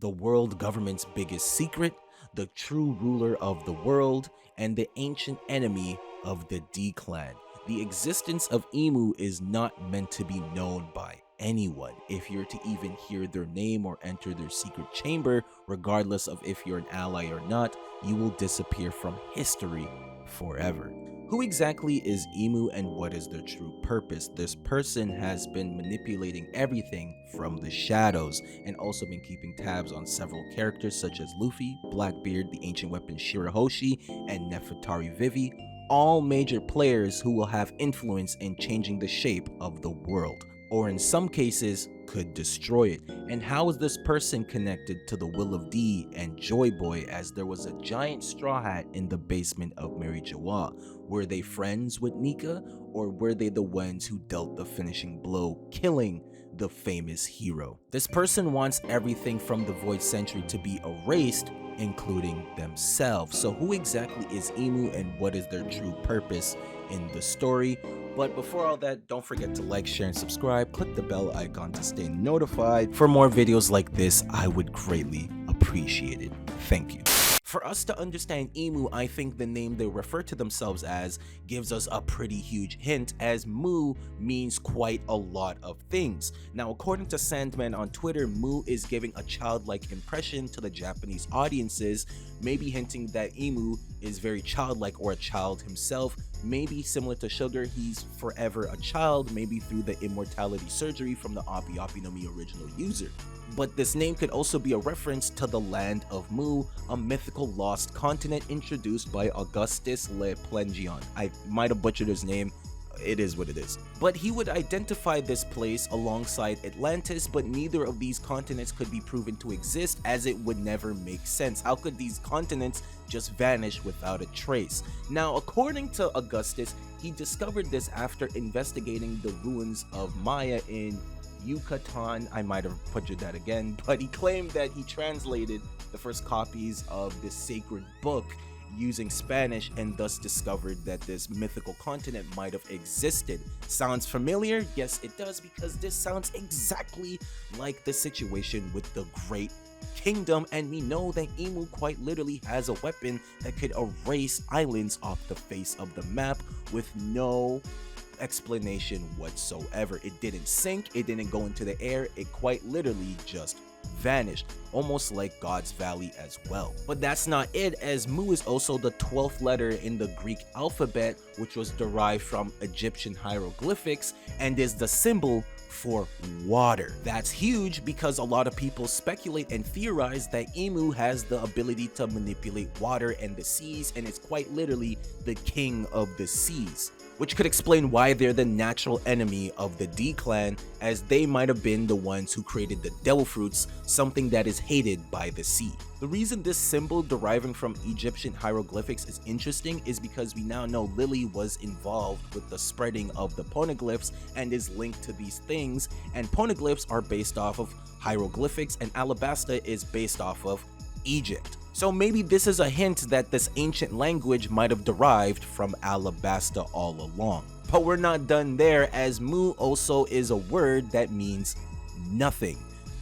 the world government's biggest secret, the true ruler of the world, and the ancient enemy of the D-Clan. The existence of Emu is not meant to be known by anyone. If you're to even hear their name or enter their secret chamber, regardless of if you're an ally or not, you will disappear from history forever. Who exactly is Emu and what is their true purpose? This person has been manipulating everything from the shadows and also been keeping tabs on several characters such as Luffy, Blackbeard, the ancient weapon Shirahoshi, and Nefetari Vivi, all major players who will have influence in changing the shape of the world, or in some cases, could destroy it. And how is this person connected to the Will of D and Joy Boy, as there was a giant straw hat in the basement of Mary Joie? Were they friends with Nika, or were they the ones who dealt the finishing blow, killing the famous hero? This person wants everything from the Void Century to be erased, including themselves. So who exactly is Emu and what is their true purpose in the story? But before all that, don't forget to like, share, and subscribe. Click the bell icon to stay notified for more videos like this. I would greatly appreciate it. Thank you. For us to understand Emu, I think the name they refer to themselves as gives us a pretty huge hint, as Mu means quite a lot of things. Now, according to Sandman on Twitter, Mu is giving a childlike impression to the Japanese audiences, maybe hinting that Emu is very childlike or a child himself. Maybe similar to Sugar, he's forever a child, maybe through the immortality surgery from the Appi Appi no Mi original user. But this name could also be a reference to the land of Mu, a mythical lost continent introduced by Augustus Le Plengion. I might have butchered his name. It is what it is. But he would identify this place alongside Atlantis, but neither of these continents could be proven to exist, as it would never make sense. How could these continents just vanish without a trace? Now, according to Augustus, he discovered this after investigating the ruins of Maya in Yucatan. I might have butchered that again, but he claimed that he translated the first copies of this sacred book using Spanish and thus discovered that this mythical continent might have existed. Sounds familiar? Yes, it does, because this sounds exactly like the situation with the Great Kingdom, and we know that Emu quite literally has a weapon that could erase islands off the face of the map with no explanation whatsoever. It didn't sink, it didn't go into the air, it quite literally just vanished, almost like God's Valley as well. But that's not it, as Mu is also the 12th letter in the Greek alphabet, which was derived from Egyptian hieroglyphics and is the symbol for water. That's huge because a lot of people speculate and theorize that Emu has the ability to manipulate water and the seas, and is quite literally the king of the seas, which could explain why they're the natural enemy of the D-Clan, as they might have been the ones who created the devil fruits, something that is hated by the sea. The reason this symbol deriving from Egyptian hieroglyphics is interesting is because we now know Lily was involved with the spreading of the poneglyphs and is linked to these things, and poneglyphs are based off of hieroglyphics and Alabasta is based off of Egypt. So maybe this is a hint that this ancient language might have derived from Alabasta all along. But we're not done there, as Mu also is a word that means nothing.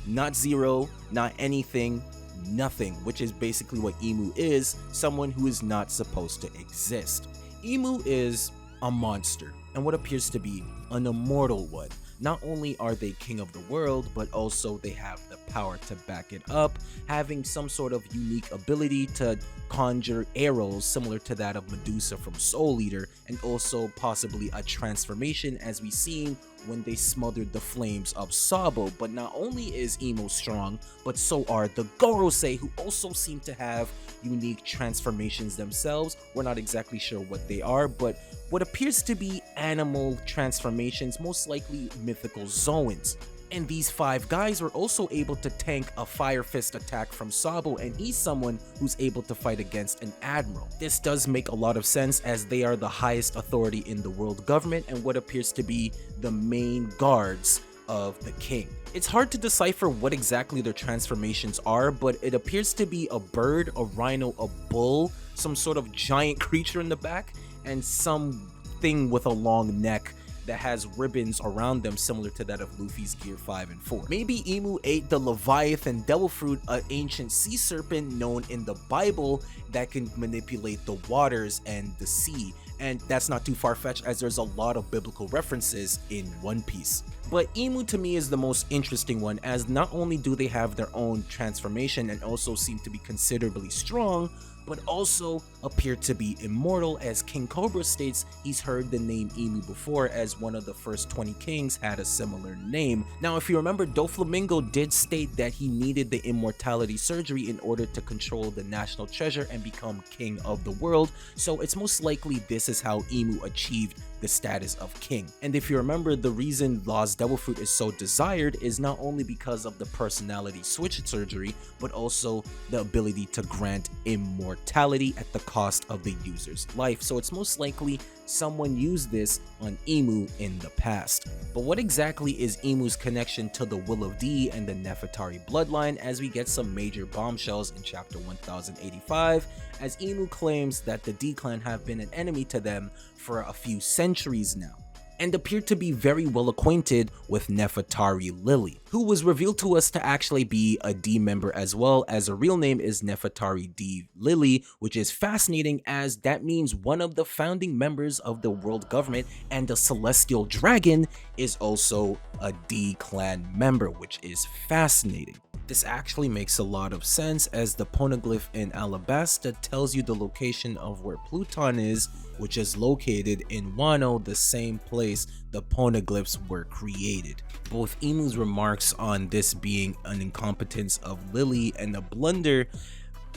Not zero, not anything, nothing, which is basically what Emu is, someone who is not supposed to exist. Emu is a monster, and what appears to be an immortal one. Not only are they king of the world, but also they have the power to back it up, having some sort of unique ability to conjure arrows similar to that of Medusa from Soul Eater, and also possibly a transformation as we seen when they smothered the flames of Sabo. But not only is Emu strong, but so are the Gorosei, who also seem to have unique transformations themselves. We're not exactly sure what they are, but what appears to be animal transformations, most likely mythical zoans. And these 5 guys were also able to tank a Fire Fist attack from Sabo, and he's someone who's able to fight against an admiral. This does make a lot of sense, as they are the highest authority in the world government and what appears to be the main guards of the king. It's hard to decipher what exactly their transformations are, but it appears to be a bird, a rhino, a bull, some sort of giant creature in the back, and something with a long neck that has ribbons around them similar to that of Luffy's Gear 5 and 4. Maybe Imu ate the Leviathan Devil Fruit, an ancient sea serpent known in the Bible that can manipulate the waters and the sea. And that's not too far-fetched, as there's a lot of biblical references in One Piece. But Imu to me is the most interesting one, as not only do they have their own transformation and also seem to be considerably strong, but also appear to be immortal, as King Cobra states he's heard the name Imu before, as one of the first 20 kings had a similar name. Now, if you remember, Doflamingo did state that he needed the immortality surgery in order to control the national treasure and become king of the world, so it's most likely this is how Imu achieved the status of king. And if you remember, the reason Law's Devil Fruit is so desired is not only because of the personality switch surgery, but also the ability to grant immortality at the cost of the user's life. So it's most likely someone used this on Imu in the past. But what exactly is Imu's connection to the Will of D and the Nefetari bloodline, as we get some major bombshells in chapter 1085, as Imu claims that the D clan have been an enemy to them for a few centuries now, and appear to be very well acquainted with Nefetari Lily, who was revealed to us to actually be a D member as well, as her real name is Nefetari D Lily, which is fascinating as that means one of the founding members of the world government and the celestial dragon is also a D clan member, which is fascinating. This actually makes a lot of sense, as the poneglyph in Alabasta tells you the location of where Pluton is, which is located in Wano, the same place the poneglyphs were created. Both Imu's remarks on this being an incompetence of Lily and a blunder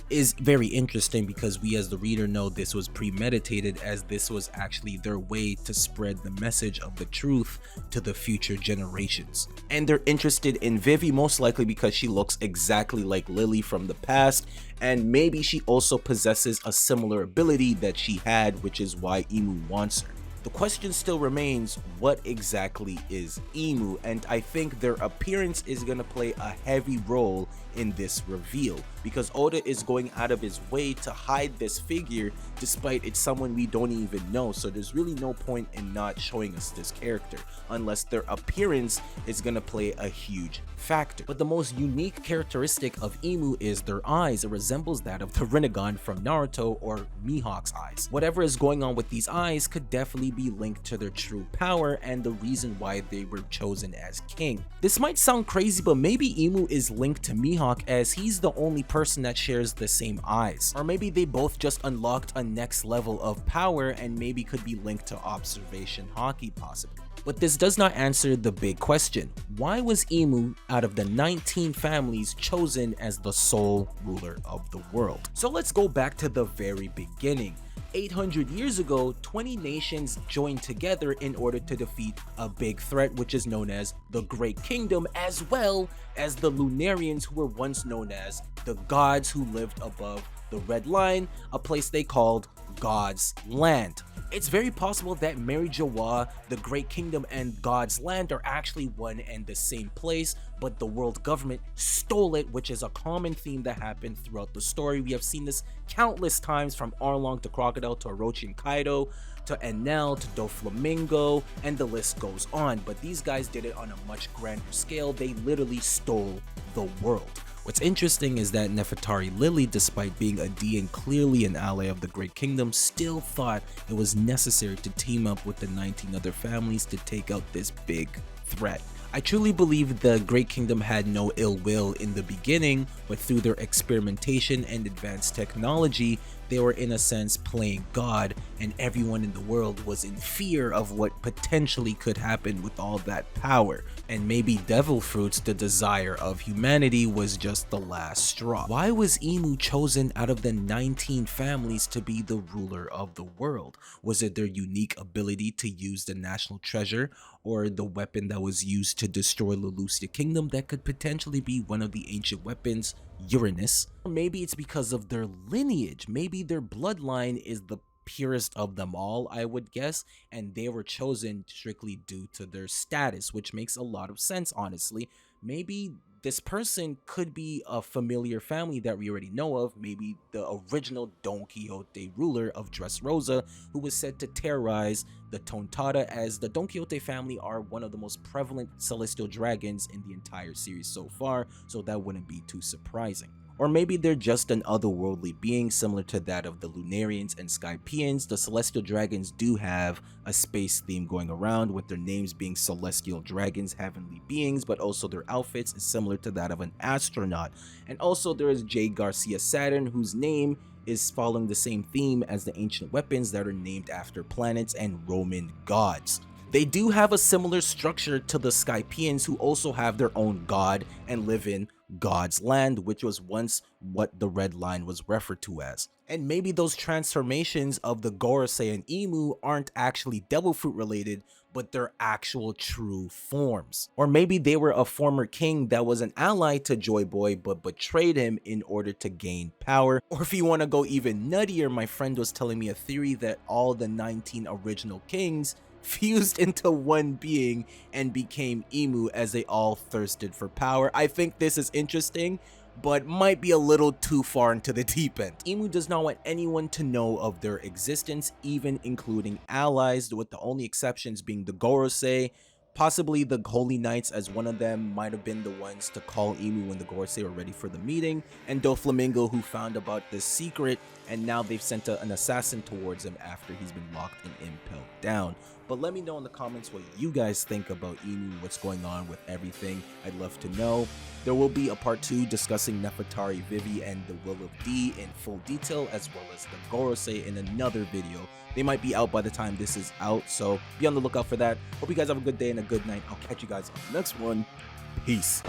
is very interesting, because we as the reader know this was premeditated, as this was actually their way to spread the message of the truth to the future generations. And they're interested in Vivi most likely because she looks exactly like Lily from the past, and maybe she also possesses a similar ability that she had, which is why Imu wants her. The question still remains, what exactly is Imu? And I think their appearance is going to play a heavy role in this reveal, because Oda is going out of his way to hide this figure despite it's someone we don't even know. So there's really no point in not showing us this character unless their appearance is going to play a huge factor. But the most unique characteristic of Imu is their eyes. It resembles that of the Rinnegan from Naruto, or Mihawk's eyes. Whatever is going on with these eyes could definitely be linked to their true power and the reason why they were chosen as king. This might sound crazy, but maybe Imu is linked to Mihawk, as he's the only person that shares the same eyes. Or maybe they both just unlocked a next level of power and maybe could be linked to observation Haki possibly. But this does not answer the big question. Why was Imu, out of the 19 families, chosen as the sole ruler of the world? So let's go back to the very beginning. 800 years ago, 20 nations joined together in order to defeat a big threat, which is known as the Great Kingdom, as well as the Lunarians, who were once known as the gods who lived above the Red Line, a place they called God's Land. It's very possible that Mary Jawa, the Great Kingdom, and God's Land are actually one and the same place, but the world government stole it, which is a common theme that happened throughout the story. We have seen this countless times, from Arlong to Crocodile to Orochi and Kaido to Enel to Doflamingo, and the list goes on. But these guys did it on a much grander scale. They literally stole the world. What's interesting is that Nefetari Lily, despite being a D and clearly an ally of the Great Kingdom, still thought it was necessary to team up with the 19 other families to take out this big threat. I truly believe the Great Kingdom had no ill will in the beginning, but through their experimentation and advanced technology, they were in a sense playing God, and everyone in the world was in fear of what potentially could happen with all that power. And maybe Devil Fruits, the desire of humanity, was just the last straw. Why was Imu chosen out of the 19 families to be the ruler of the world? Was it their unique ability to use the national treasure, or the weapon that was used to destroy Lelousia Kingdom that could potentially be one of the ancient weapons, Uranus? Or maybe it's because of their lineage. Maybe their bloodline is the purest of them all, I would guess, and they were chosen strictly due to their status, which makes a lot of sense, honestly. Maybe This person could be a familiar family that we already know of, maybe the original Don Quixote ruler of Dressrosa, who was said to terrorize the Tontada, as the Don Quixote family are one of the most prevalent celestial dragons in the entire series so far, so that wouldn't be too surprising. Or maybe they're just an otherworldly being similar to that of the Lunarians and Skypians. The celestial dragons do have a space theme going around, with their names being celestial dragons, heavenly beings, but also their outfits is similar to that of an astronaut. And also there is J. Garcia Saturn, whose name is following the same theme as the ancient weapons that are named after planets and Roman gods. They do have a similar structure to the Skypians, who also have their own god and live in God's land, which was once what the red line was referred to as. And maybe those transformations of the gorosei and emu aren't actually devil fruit related, but they're actual true forms. Or maybe they were a former king that was an ally to Joy Boy but betrayed him in order to gain power. Or if you want to go even nuttier, my friend was telling me a theory that all the 19 original kings fused into one being and became emu as they all thirsted for power. I think this is interesting, but might be a little too far into the deep end. Emu does not want anyone to know of their existence, even including allies, with the only exceptions being the gorosei. Possibly the Holy Knights, as one of them might have been the ones to call Emu when the gorosei were ready for the meeting, and Doflamingo, who found about this secret, and now they've sent an assassin towards him after he's been locked and impaled down. But let me know in the comments what you guys think about Emu, what's going on with everything. I'd love to know. There will be a part 2 discussing Nefetari, Vivi, and the Will of D in full detail, as well as the gorosei in another video. They might be out by the time this is out, so be on the lookout for that. Hope you guys have a good day and a good night. I'll catch you guys on the next one. Peace.